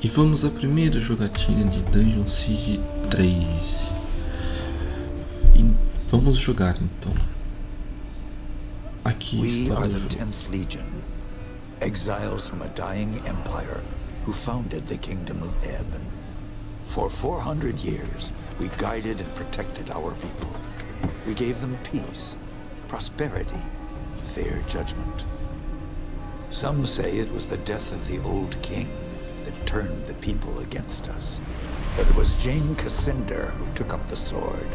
E vamos à primeira jogatina de Dungeon Siege 3. E vamos jogar então. Aqui We está are o the jogo. 10th Legion, exiles from a dying empire who founded the kingdom of Ebb. For 400 years, we guided and protected our people. We gave them peace, prosperity, fair judgment. Some say it was the death of the old king that turned the people against us. But it was Jeyne Kassynder who took up the sword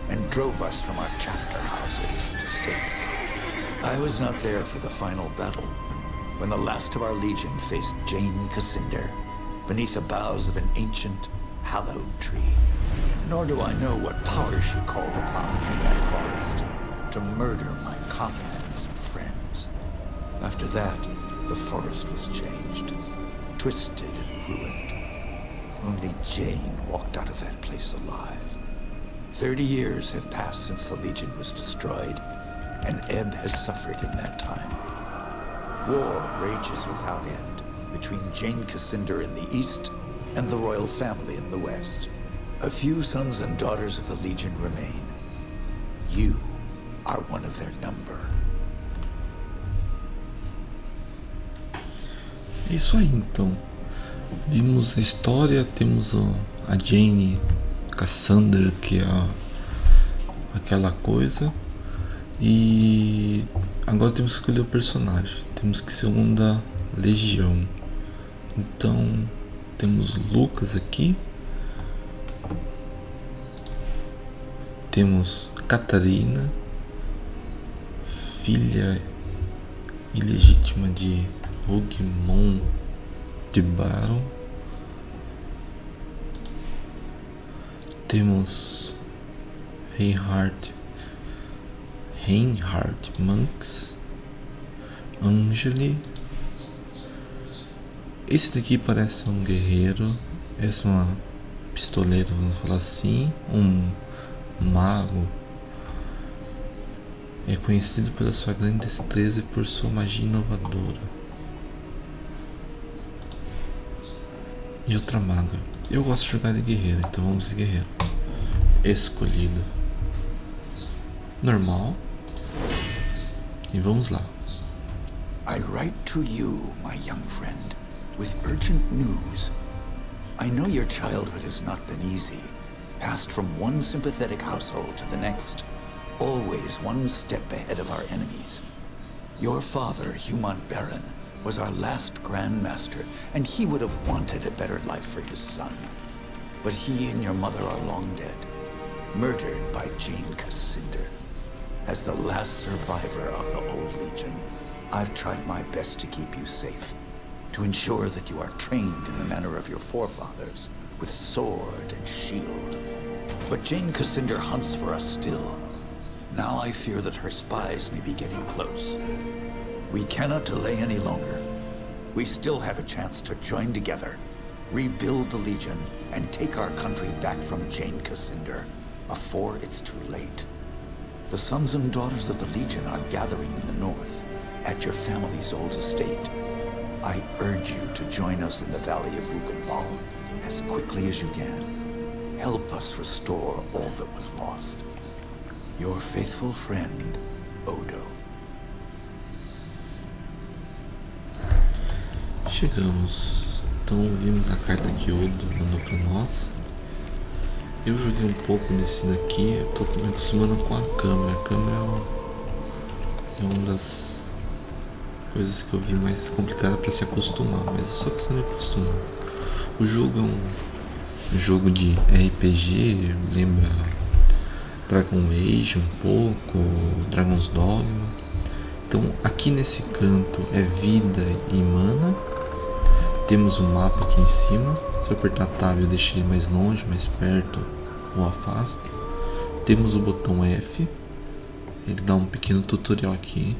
and drove us from our chapter houses and estates. I was not there for the final battle, when the last of our legion faced Jeyne Kassynder beneath the boughs of an ancient, hallowed tree. Nor do I know what power she called upon in that forest to murder my comrades and friends. After that, the forest was changed, twisted and ruined. Only Jeyne walked out of that place alive. 30 years have passed since the Legion was destroyed, and Ebb has suffered in that time. War rages without end between Jeyne Kassynder in the east and the royal family in the west. A few sons and daughters of the Legion remain. You are one of their number. É isso aí então. Vimos a história, temos a Jeyne Kassynder, que é aquela coisa. E agora temos que escolher o personagem. Temos que ser um da legião. Então temos Lucas aqui. Temos Catarina, filha ilegítima de Rogmon de Baron. Temos Reinhardt Monks, Angeli. Esse daqui parece um guerreiro. Essa é uma pistoleira, vamos falar assim. Um mago. É conhecido pela sua grande destreza e por sua magia inovadora. E outra maga. Eu gosto de jogar de guerreiro, então vamos de guerreiro. Escolhido. Normal. E vamos lá. I write to you, my young friend, with urgent news. I know your childhood has not been easy, passed from one sympathetic household to the next, always one step ahead of our enemies. Your father, Humont Baron, was our last Grand Master, and he would have wanted a better life for his son. But he and your mother are long dead, murdered by Jeyne Kassynder. As the last survivor of the old Legion, I've tried my best to keep you safe, to ensure that you are trained in the manner of your forefathers, with sword and shield. But Jeyne Kassynder hunts for us still. Now I fear that her spies may be getting close. We cannot delay any longer. We still have a chance to join together, rebuild the Legion, and take our country back from Jeyne Kassynder before it's too late. The sons and daughters of the Legion are gathering in the north, at your family's old estate. I urge you to join us in the valley of Rugenval as quickly as you can. Help us restore all that was lost. Your faithful friend, Odo. Chegamos. Então vimos a carta que Odo mandou para nós. Eu joguei um pouco desse daqui. Eu tô me acostumando com a câmera. A câmera é uma das coisas que eu vi mais complicada para se acostumar, mas é só questão de acostumar. O jogo é um jogo de RPG, lembra Dragon Age um pouco, Dragon's Dogma. Então aqui nesse canto é vida e mana. Temos um mapa aqui em cima. Se eu apertar Tab eu deixo ele mais longe, mais perto ou afasto. Temos o botão F. Ele dá um pequeno tutorial aqui,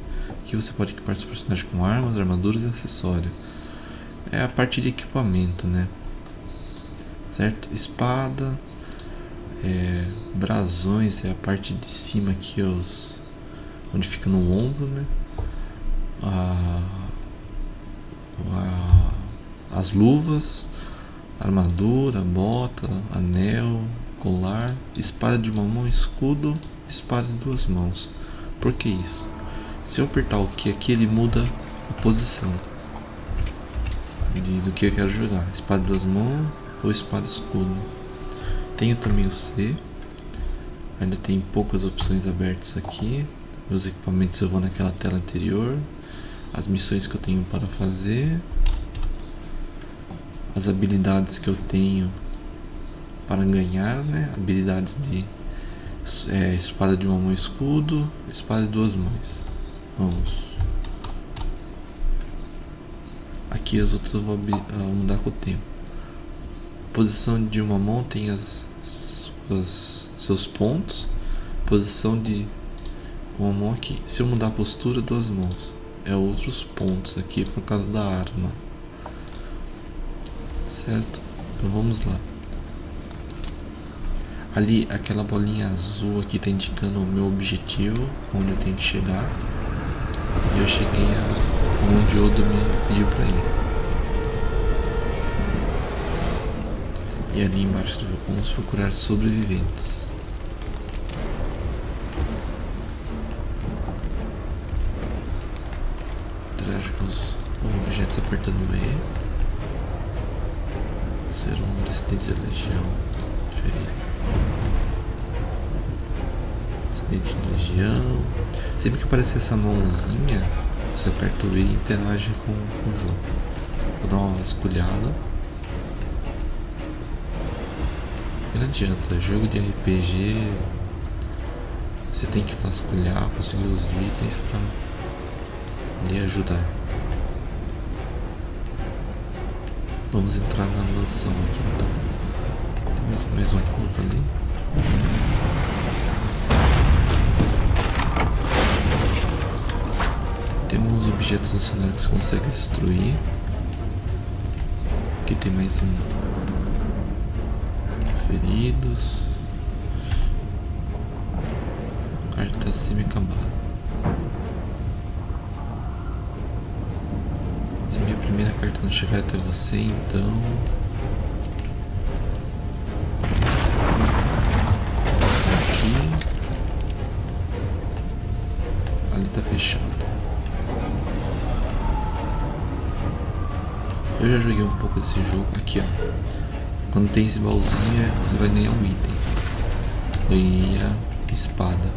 que você pode equipar seu personagem com armas, armaduras e acessórios. É a parte de equipamento, né? Certo? Espada, brasões é a parte de cima aqui, onde fica no ombro, né? As luvas, armadura, bota, anel, colar, espada de uma mão, escudo, espada de duas mãos. Por que isso? Se eu apertar o Q aqui, ele muda a posição do que eu quero jogar, espada de duas mãos ou espada escudo. Tenho também o C, ainda tem poucas opções abertas aqui. Meus equipamentos eu vou naquela tela anterior, as missões que eu tenho para fazer, as habilidades que eu tenho para ganhar, né? Habilidades de espada de uma mão, escudo, espada de duas mãos. Vamos. Aqui as outras eu vou mudar com o tempo. Posição de uma mão tem seus pontos. Posição de uma mão aqui. Se eu mudar a postura, duas mãos. É outros pontos aqui por causa da arma. Certo? Então vamos lá. Ali, aquela bolinha azul aqui está indicando o meu objetivo, onde eu tenho que chegar. E eu cheguei onde o Odo me pediu para ir. E ali embaixo vamos procurar sobreviventes. Interage com os objetos apertando E. Ser um descendente da legião. Descendente da legião. Sempre que aparecer essa mãozinha, você aperta o E e interage com o jogo. Vou dar uma vasculhada. E não adianta, jogo de RPG, você tem que vasculhar, conseguir os itens para lhe ajudar. Vamos entrar na mansão aqui então. Tem mais um corpo ali. Temos objetos no cenário que você consegue destruir. Aqui tem mais um. Feridos. Carta semi-acabada. Se minha primeira carta não chegar até você, então aqui. Ali tá fechado. Eu já joguei um pouco desse jogo. Aqui, ó. Quando tem esse baúzinho, você vai ganhar um item. Ganhei a espada.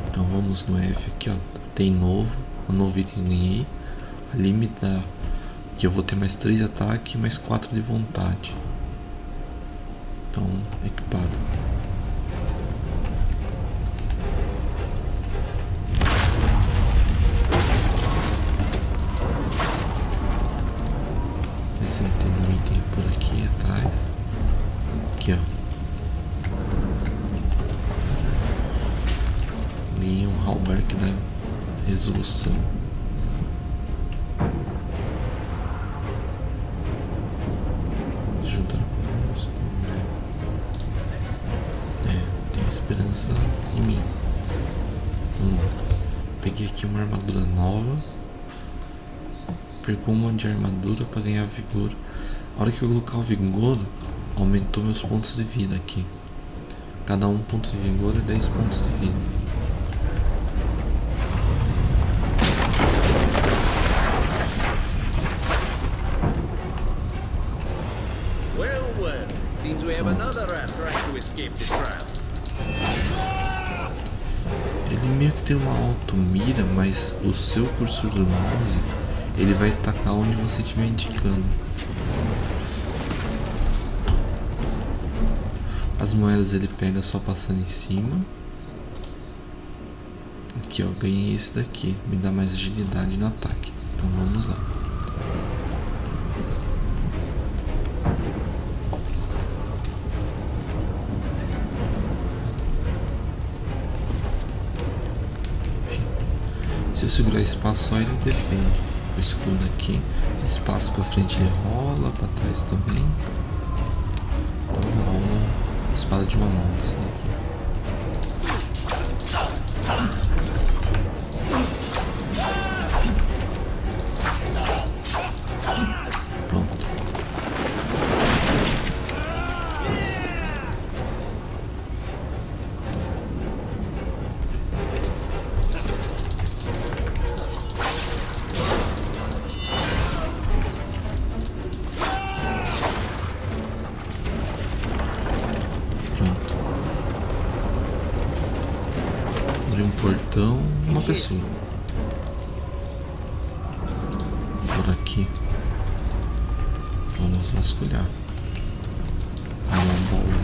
Então vamos no F aqui, ó. Tem novo. O novo item ganhei. Ali me dá que eu vou ter mais 3 ataques e mais 4 de vontade. Então, equipado. Esse não tem um item por aqui atrás. Aqui, ó. Ganhei um halberd da resolução. Juntar conosco. Tenho esperança em mim. Peguei aqui uma armadura nova. Perco uma de armadura para ganhar vigor. A hora que eu colocar o vigor, aumentou meus pontos de vida aqui. Cada um ponto de vigor é 10 pontos de vida. Well, it seems we have another rat trying to escape the trap. Ele meio que tem uma auto-mira, mas o seu cursor do mouse, ele vai atacar onde você estiver indicando. As moedas ele pega só passando em cima. Aqui, ó, ganhei esse daqui, me dá mais agilidade no ataque. Então vamos lá. Se eu segurar espaço só, ele defende. O escudo aqui, espaço pra frente ele rola, pra trás também. Então rola espada de uma mão, esse daqui. Pronto. por aqui. Vamos vasculhar. Ah, uma bola.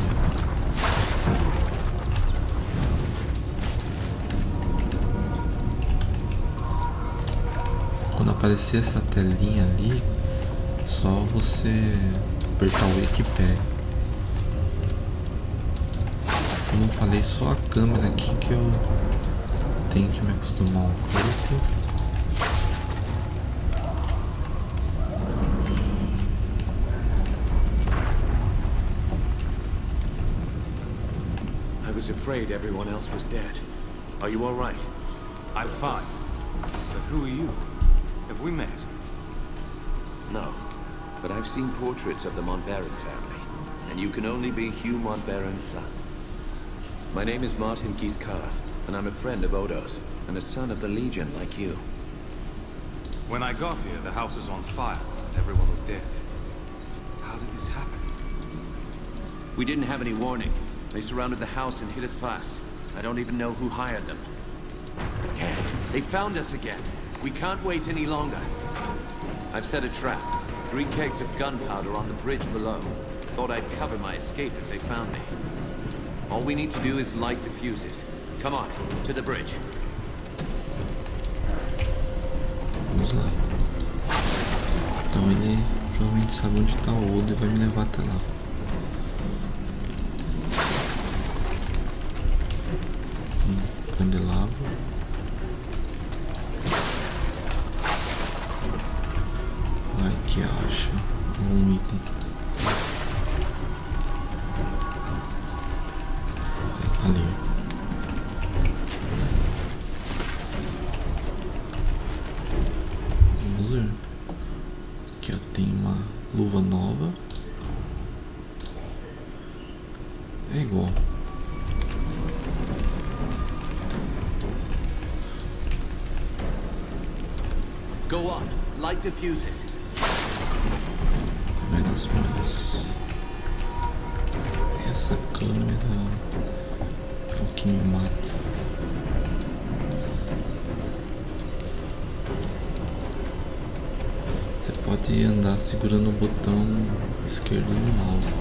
Quando aparecer essa telinha ali, só você apertar o E que pega. Como eu falei, só a câmera aqui que eu tenho que me acostumar um pouco. I was afraid everyone else was dead. Are you all right? I'm fine. But who are you? Have we met? No. But I've seen portraits of the Montbaron family, and you can only be Hugh Montbaron's son. My name is Martin Giscard, and I'm a friend of Odo's, and a son of the Legion like you. When I got here, the house was on fire, and everyone was dead. How did this happen? We didn't have any warning. They surrounded the house and hit us fast. I don't even know who hired them. Damn, they found us again. We can't wait any longer. I've set a trap. 3 kegs of gunpowder on the bridge below. Thought I'd cover my escape if they found me. All we need to do is light the fuses. Come on, to the bridge. Vamos lá. Então ele provavelmente sabe onde está o Odo e vai me levar até lá. Candelabro. Vai que acha um item. Ali. Vamos ver. Aqui ó, tem uma luva nova. É igual. Go on, light the fuses. Vai das mãos. Essa câmera é o que me mata. Você pode andar segurando o botão esquerdo no mouse.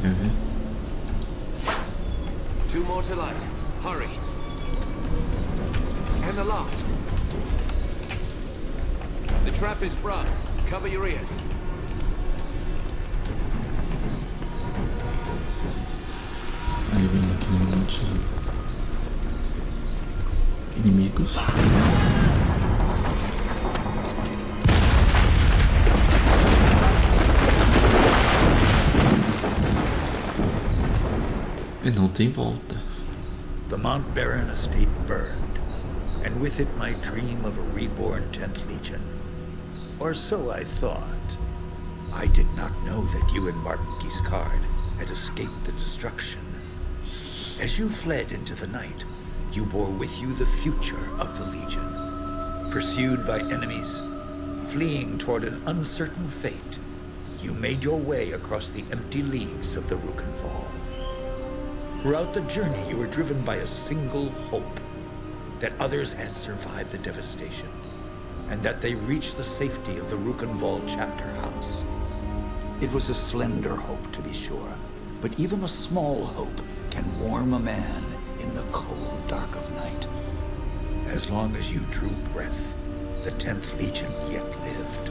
Quer ver? 2 more to light. Hurry. And the last. The trap is sprung. Cover your ears. Aí vem aquele monte de inimigos. E não tem volta. The Montbaron estate burned, and with it my dream of a reborn 10th Legion. Or so I thought. I did not know that you and Martin Giscard had escaped the destruction. As you fled into the night, you bore with you the future of the Legion. Pursued by enemies, fleeing toward an uncertain fate, you made your way across the empty leagues of the Rukenval. Throughout the journey, you were driven by a single hope, that others had survived the devastation, and that they reached the safety of the Rukenval chapter house. It was a slender hope, to be sure, but even a small hope can warm a man in the cold dark of night. As long as you drew breath, the 10th Legion yet lived,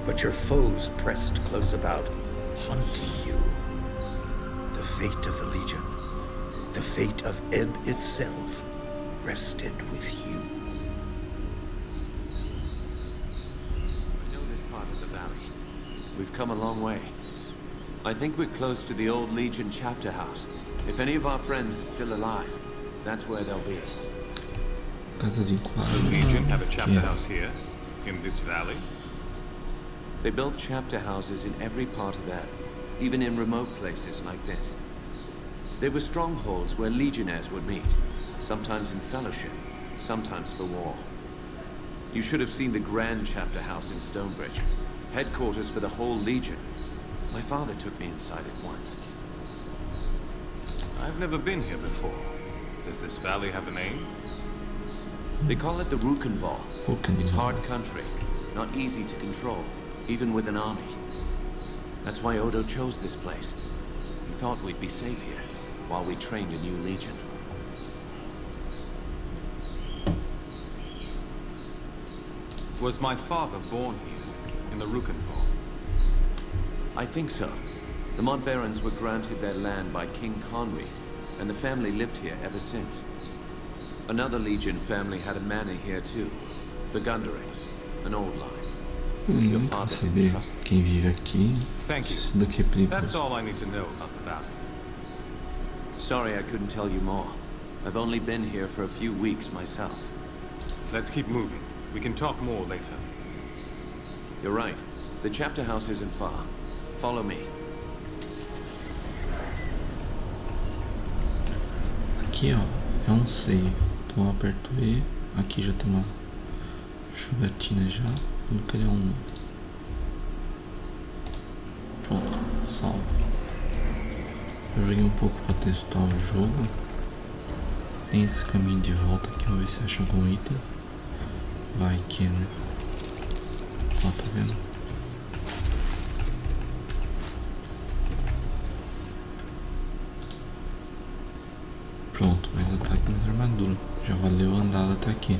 but your foes pressed close about, haunting you. The fate of the Legion, the fate of Ebb itself, rested with you. I know this part of the valley. We've come a long way. I think we're close to the old Legion chapter house. If any of our friends are still alive, that's where they'll be. Casa de The quadro. Legion have a chapter house here? in this valley? They built chapter houses in every part of that, even in remote places like this. They were strongholds where legionnaires would meet, sometimes in fellowship, sometimes for war. You should have seen the grand chapter house in Stonebridge, headquarters for the whole legion. My father took me inside it once. I've never been here before. Does this valley have a name? They call it the Rukenval. Rukenval. It's hard country, not easy to control, even with an army. That's why Odo chose this place. He thought we'd be safe here, while we trained a new legion. Was my father born here, in the Rukenval? I think so. The Montbarons were granted their land by King Conrad, and the family lived here ever since. Another Legion family had a manor here too, the Gunderings, an old line. Your father didn't trust them. Quem vive aqui, Thank you. isso daqui é perigoso. That's all I need to know about the valley. Sorry I couldn't tell you more. I've only been here for a few weeks myself. Let's keep moving. We can talk more later. You're right. The chapter house isn't far. Follow me. Aqui, ó, é um save. Então eu aperto E. Aqui já tem uma jogatina já. Vamos criar um novo. Pronto, salvo. Eu joguei um pouco para testar o jogo. Tem esse caminho de volta aqui, vamos ver se acha algum item. Vai que, né? Ó, tá vendo? Pronto, mais ataque, mais armadura. Já valeu andar até aqui.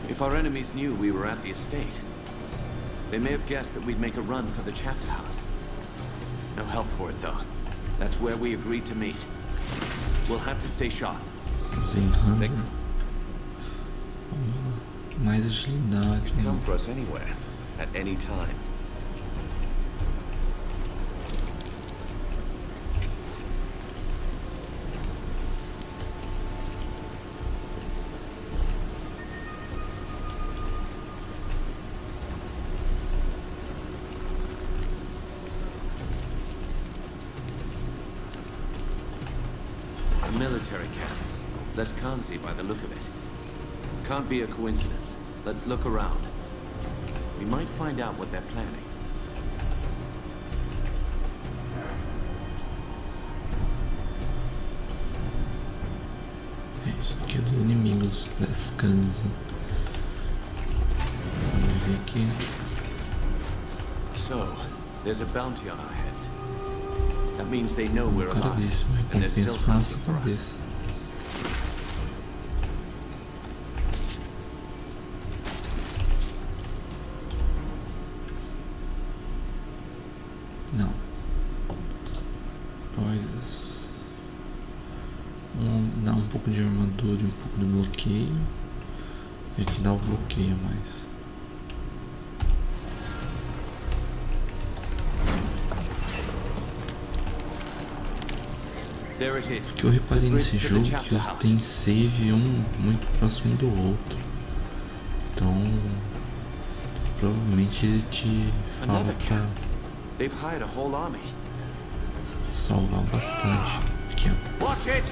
If our enemies knew we were at the estate, they may have guessed that we'd make a run for the chapter house. No help for it, though. That's where we agreed to meet. We'll have to stay sharp. Desenrando. Vamos lá. Mais agilidade. Come for us anywhere, at any time. A military camp. Lescanzi by the look of it. Can't be a coincidence. Let's look around. We might find out what they're planning. É isso aqui é dos inimigos. Lescanzi. Vamos ver aqui. So, there's a bounty on our heads. That means they know we're O cara alive, disse uma and they're still recompensa pra nossa hunting for us. cabeça. Não. Coisas. Dá um pouco de armadura e um pouco de bloqueio. E aqui dá o bloqueio a mais. There it is. O que eu reparei nesse The bridge to the jogo é que chapter house. tem save um muito próximo do outro. Então provavelmente ele te fala Another pra camp. They've hired a whole army. salvar bastante. Aqui, ó. Watch it!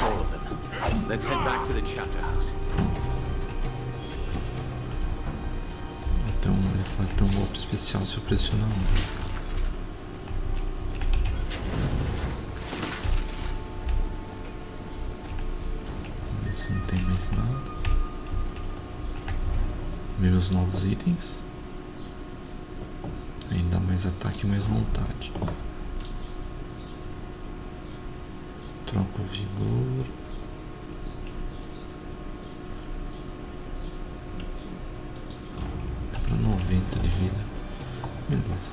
All of them. Let's head back to the chapter house. Então ele fala que tem um golpe especial se eu pressionar um. Vamos ver se não tem mais nada. Meus novos itens. Aí dá mais ataque e mais vontade. Troca o vigor. É pra 90 de vida. Beleza.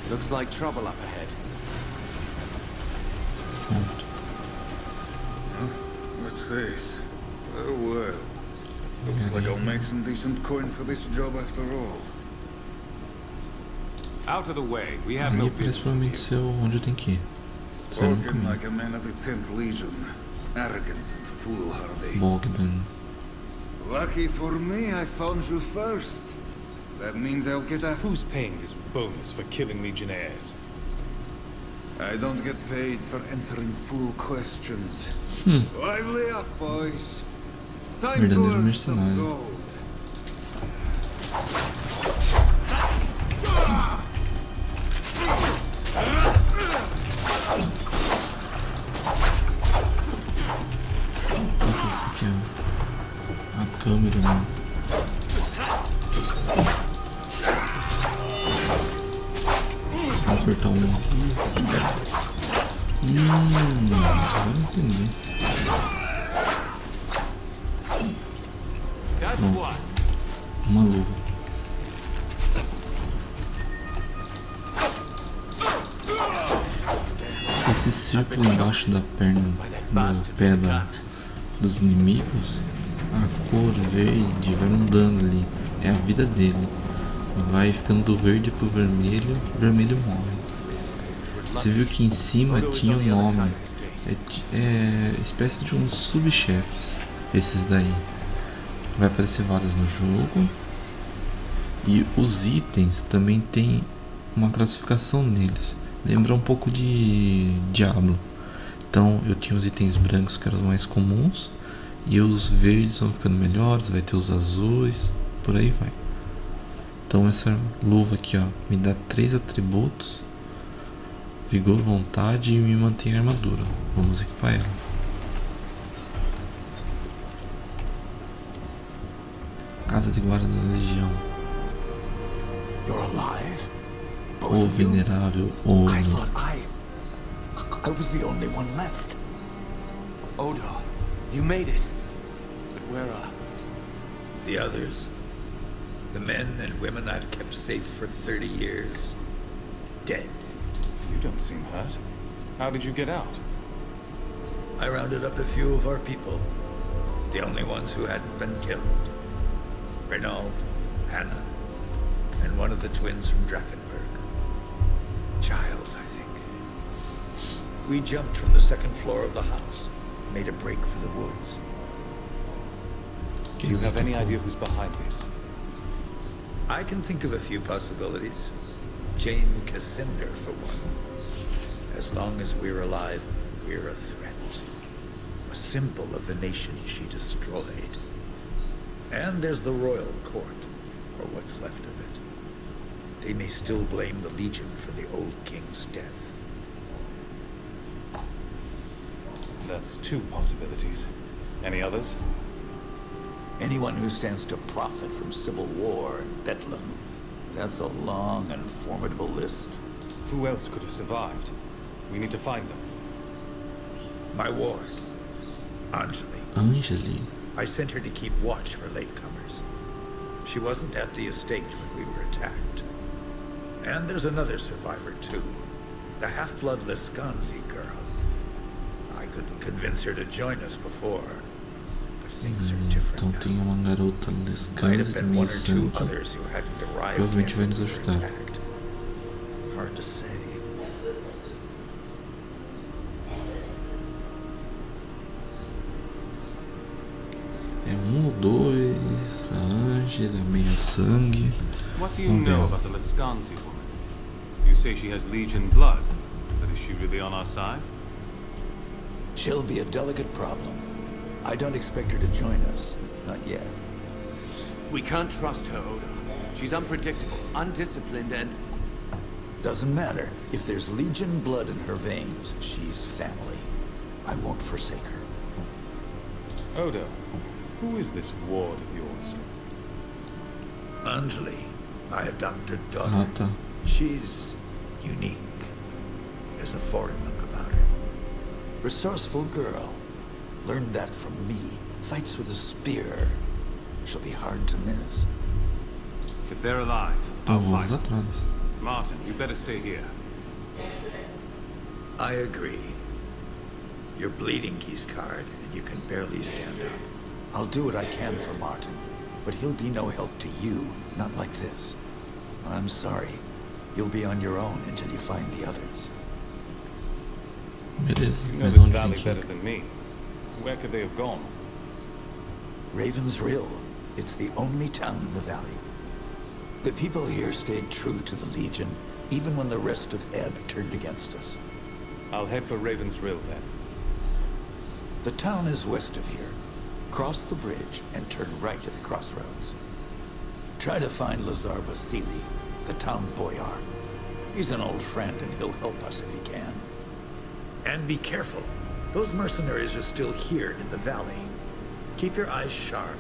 Looks like trouble up ahead. Pronto. What's this? A world. E Looks Looks like I'll make some decent coin for this job after all. Out of the way. We have no Ali parece business with provavelmente you. ser onde eu tenho que ir. Isso é Spoken like a man of the 10th Legion. Arrogant and foolhardy. Bogdan. Lucky for me, I found you first. That means I'll get a... Who's paying this bonus for killing legionnaires? I don't get paid for answering fool questions. Lively up, boys. It's time to Verdadeiro earn some mercenário. gold. Olha isso aqui, ó. A câmera, mano. Vou apertar um aqui. Agora entendi. That's what? Uma luva. Esse círculo embaixo da perna, do pé dos inimigos, a cor verde vai mudando ali. É a vida dele. Vai ficando do verde pro vermelho, o vermelho morre. Você viu que em cima tinha um nome. É espécie de uns subchefes. Esses daí. Vai aparecer vários no jogo. E os itens também tem uma classificação neles. Lembra um pouco de Diablo. Então eu tinha os itens brancos que eram os mais comuns. E os verdes vão ficando melhores. Vai ter os azuis. Por aí vai. Então essa luva aqui, ó, me dá 3 atributos. Vigor, vontade e me mantém a armadura. Vamos equipar ela. Casa de guarda da legião. You're alive? Both O of you? venerável I Ono. thought I was the only one left. Odo, you made it. But where are... The others, the men and women I've kept safe for 30 years, dead. You don't seem hurt. How did you get out? I rounded up a few of our people, the only ones who hadn't been killed. Renaud, Hannah, and one of the twins from Drakenberg. Giles, I think. We jumped from the second floor of the house, made a break for the woods. Do you have any idea who's behind this? I can think of a few possibilities. Jeyne Kassynder, for one. As long as we're alive, we're a threat. A symbol of the nation she destroyed. And there's the royal court, or what's left of it. They may still blame the Legion for the old king's death. That's 2 possibilities. Any others? Anyone who stands to profit from civil war and bedlam. That's a long and formidable list. Who else could have survived? We need to find them. My ward, Anjali. Angeli. I sent her to keep watch for latecomers. She wasn't at the estate when we were attacked. And there's another survivor, too. The half-blood Lescanzi girl. I couldn't convince her to join us before. But things are different Então now. tem uma garota Might Lescanzi have been também one or two sangue. others who hadn't arrived Provavelmente vai when nos we were ajudar. attacked. Hard to say. É 1 ou 2, a Angela, meia sangue. What do you Okay. know about the Lescanzi woman? You say she has Legion blood, but is she really on our side? She'll be a delicate problem. I don't expect her to join us. Not yet. We can't trust her, Odo. She's unpredictable, undisciplined, and... Doesn't matter. If there's Legion blood in her veins, she's family. I won't forsake her. Odo, who is this ward of yours? Anjali, my adopted daughter. Ah, tá. She's unique. There's a foreign look about her. Resourceful girl. Learned that from me. Fights with a spear. She'll be hard to miss. If they're alive, Então I'll vamos find them. atrás. Martin, you better stay here. I agree. You're bleeding, Giscard, and you can barely stand up. I'll do what I can for Martin, but he'll be no help to you, not like this. I'm sorry. You'll be on your own until you find the others. Beleza, You know mas this onde valley tem que better ir? than me. Where could they have gone? Raven's Rill. It's the only town in the valley. The people here stayed true to the Legion, even when the rest of Ebb turned against us. I'll head for Raven's Rill then. The town is west of here. Cross the bridge and turn right at the crossroads. Try to find Lazar Basili, the town boyar. He's an old friend and he'll help us if he can. And be careful. Those mercenaries are still here in the valley. Keep your eyes sharp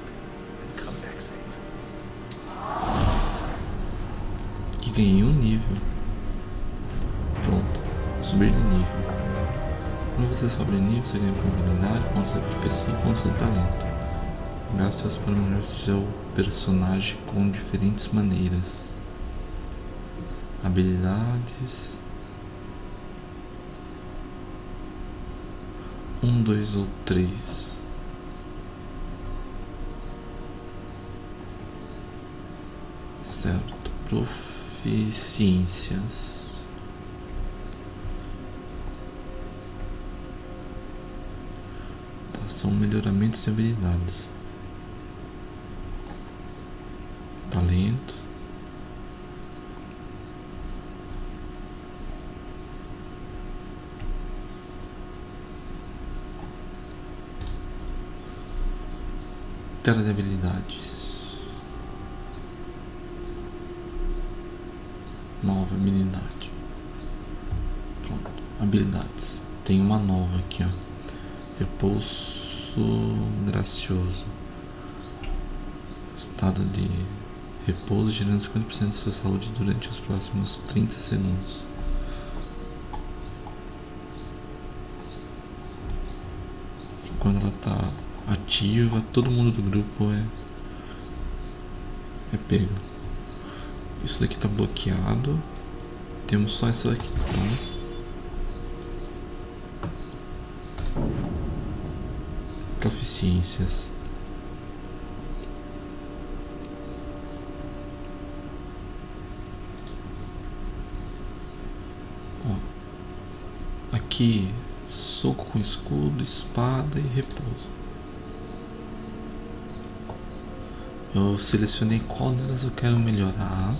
and come back safe. E ganhei um nível. Pronto, subir de nível. Quando você sobe de nível, você ganha pontos de habilidade, pontos de profecia e pontos de talento. Gaste-os para melhorar seu personagem com diferentes maneiras. Habilidades. 1, 2 ou 3. Certo. Proficiências. Tá, são melhoramentos de habilidades. Talento. Tela de habilidades. Nova habilidade. Pronto. Habilidades. Tem uma nova aqui, ó. Repouso gracioso. Estado de repouso gerando 50% da sua saúde durante os próximos 30 segundos. E quando ela tá ativa, todo mundo do grupo é pego. Isso daqui tá bloqueado. Temos só essa daqui, então. Proficiências. Ó, aqui, soco com escudo, espada e repouso. Eu selecionei qual delas eu quero melhorar.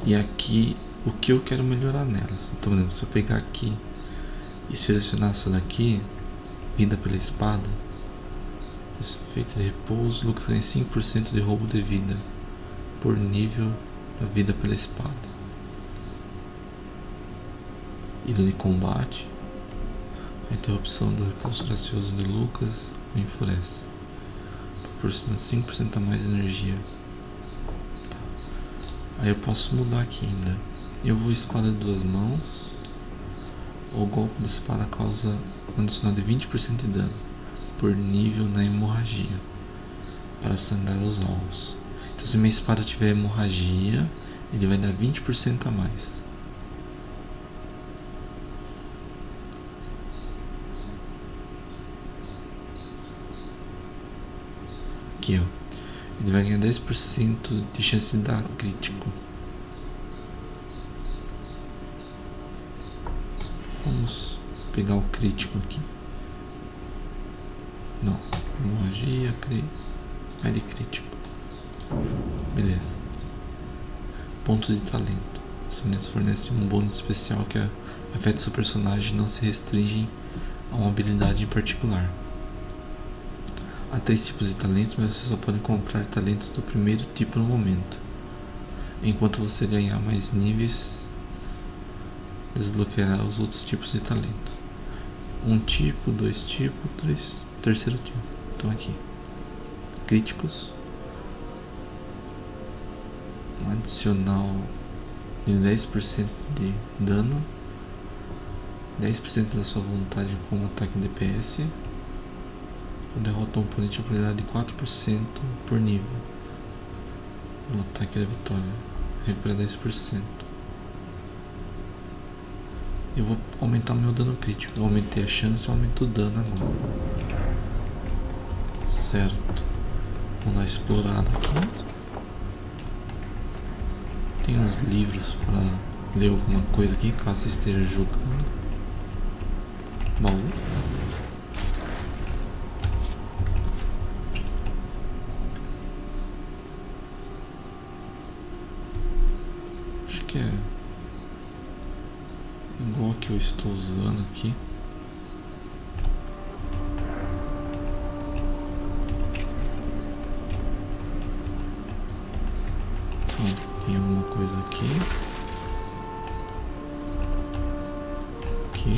E aqui o que eu quero melhorar nelas. Então, por exemplo, se eu pegar aqui e selecionar essa daqui, vida pela espada, efeito de repouso, Lucas ganha 5% de roubo de vida por nível da vida pela espada. Ilha de combate, a interrupção do repouso gracioso de Lucas o enfurece. Proporciona 5% a mais energia. Tá. Aí eu posso mudar aqui ainda. Eu vou espada de 2 mãos. O golpe da espada causa um adicional de 20% de dano por nível na hemorragia para sangrar os alvos. Então, se minha espada tiver hemorragia, ele vai dar 20% a mais. Aqui, ó. Ele vai ganhar 10% de chance de dar crítico. Vamos pegar o crítico aqui. Não, hemorragia, é de crítico. Beleza. Ponto de talento. Os talentos fornecem um bônus especial que afeta seu personagem e não se restringe a uma habilidade em particular. Há 3 tipos de talentos, mas você só pode comprar talentos do primeiro tipo no momento. Enquanto você ganhar mais níveis, desbloqueará os outros tipos de talento. 1 tipo, 2 tipos, terceiro tipo. Então aqui, críticos, um adicional de 10% de dano, 10% da sua vontade como ataque DPS. Derrota um oponente de probabilidade de 4% por nível no ataque da vitória. Recupera 10%. Eu vou aumentar o meu dano crítico. Eu aumentei a chance, eu aumento o dano agora. Certo. Vamos dar uma explorada aqui. Tem uns livros para ler alguma coisa aqui, caso você esteja jogando. Baú. Acho que é igual que eu estou usando aqui. Tem alguma coisa aqui. Aqui.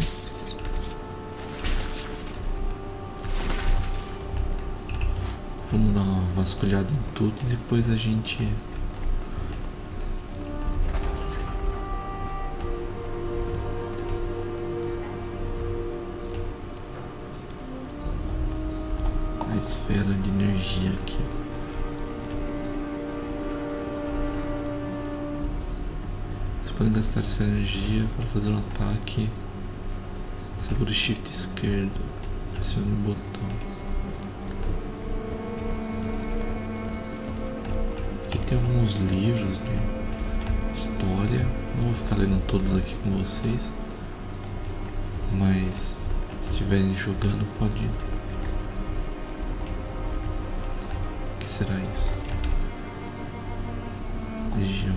Vamos dar uma vasculhada em tudo e depois a gente a esfera de energia aqui. Você pode gastar essa energia para fazer um ataque. Segure Shift esquerdo, pressione o botão. Aqui tem alguns livros de história. Não vou ficar lendo todos aqui com vocês, mas se estiverem jogando pode. O que será isso? Legião.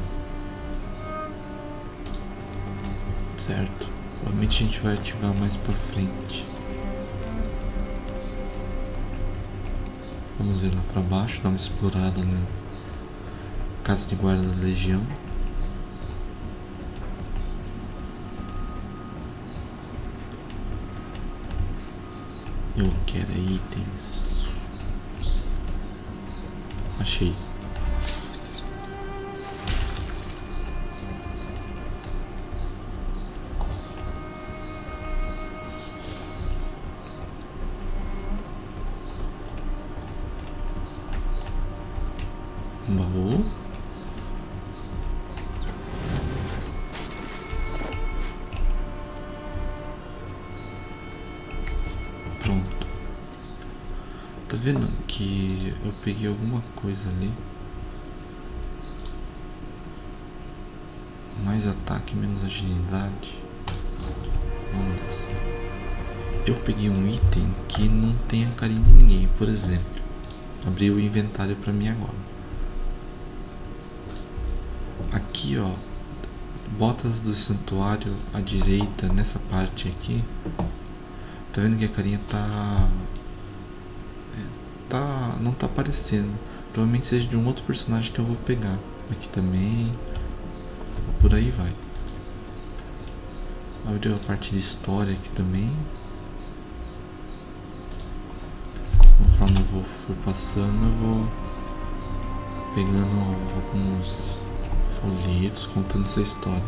Certo. Provavelmente a gente vai ativar mais pra frente. Vamos ir lá pra baixo, dar uma explorada na casa de guarda da legião. Eu quero itens. Achei. Baú. Pronto. Tá vendo que eu peguei alguma coisa ali? Mais ataque, menos agilidade. Vamos descer. Eu peguei um item que não tem a carinha de ninguém, por exemplo. Abri o inventário pra mim agora. Aqui, ó, botas do santuário à direita, nessa parte aqui. Tá vendo que a carinha não tá aparecendo. Provavelmente seja de um outro personagem que eu vou pegar. Aqui também. Por aí vai. Abriu a parte de história aqui também. Conforme eu for passando, eu vou pegando alguns folhetos contando essa história.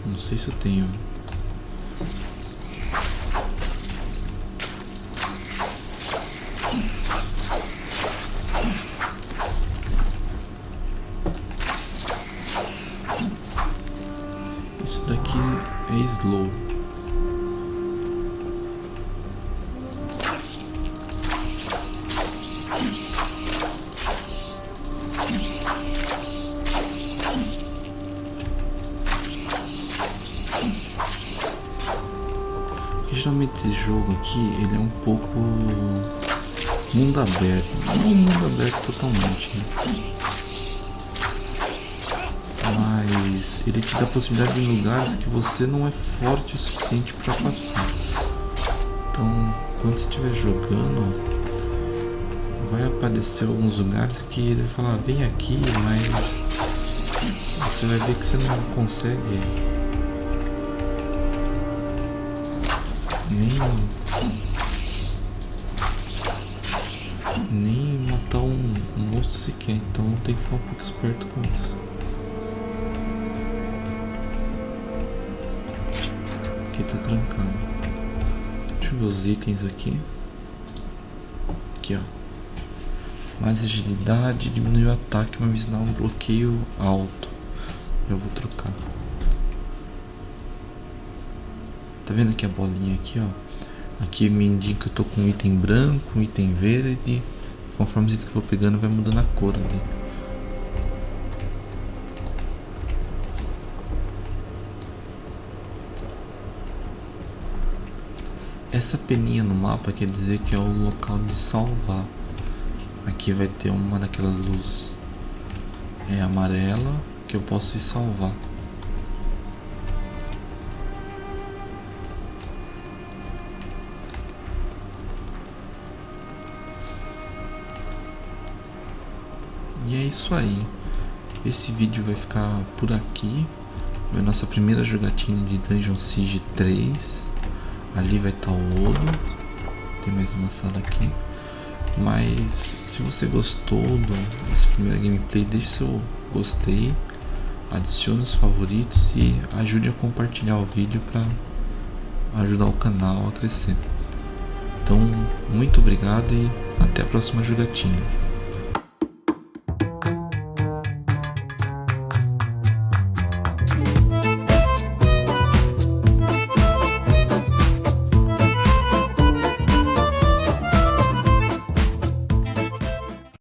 Não sei se eu tenho. Isso daqui é slow. Geralmente esse jogo aqui, ele é um pouco mundo aberto. Não mundo aberto totalmente, né? Mas ele te dá a possibilidade de lugares que você não é forte o suficiente para passar. Então, quando você estiver jogando, vai aparecer alguns lugares que ele vai falar, vem aqui, mas você vai ver que você não consegue nem matar um monstro sequer, então tem que ficar um pouco esperto com isso. Aqui tá trancado. Deixa eu ver os itens aqui. Aqui, ó. Mais agilidade, diminui o ataque, mas me dá um bloqueio alto. Eu vou trocar. Tá vendo aqui a bolinha aqui, ó? Aqui me indica que eu tô com um item branco, um item verde. Conforme os itens que eu vou pegando, vai mudando a cor ali. Essa peninha no mapa quer dizer que é o local de salvar. Aqui vai ter uma daquelas luzes amarela que eu posso ir salvar. E é isso aí. Esse vídeo vai ficar por aqui. É a nossa primeira jogatina de Dungeon Siege 3. Ali vai estar o ouro. Tem mais uma sala aqui. Mas se você gostou dessa primeira gameplay, deixe seu gostei, adicione os favoritos e ajude a compartilhar o vídeo para ajudar o canal a crescer. Então, muito obrigado e até a próxima jogatina.